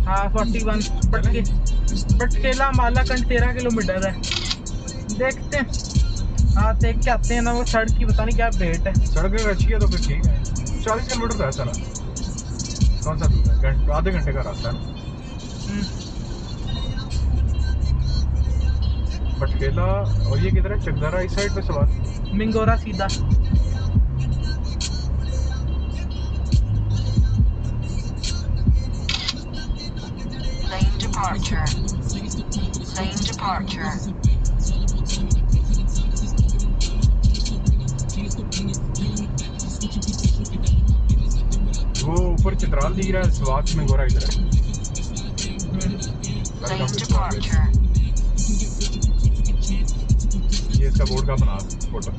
हाँ 41 बटखेला मालाकंड 13 किलोमीटर है। देखते हैं, हाँ देख के आते हैं ना। वो सड़क की पता नहीं क्या रेट है। सड़क अगर अच्छी है तो फिर ठीक है। 40 किलोमीटर का है सारा। कौन सा दूर है? आधे घंटे का रास्ता है ना। बटखेला और ये किधर है? चकदारा इस साइड पे सवार मिंगोरा सीधा। Lane departure. Lane departure. वो ऊपर चित्राल दिख रहा है, स्वात में गोरा इधर है। Lane departure. ये इसका बोर्ड का बना फोटो।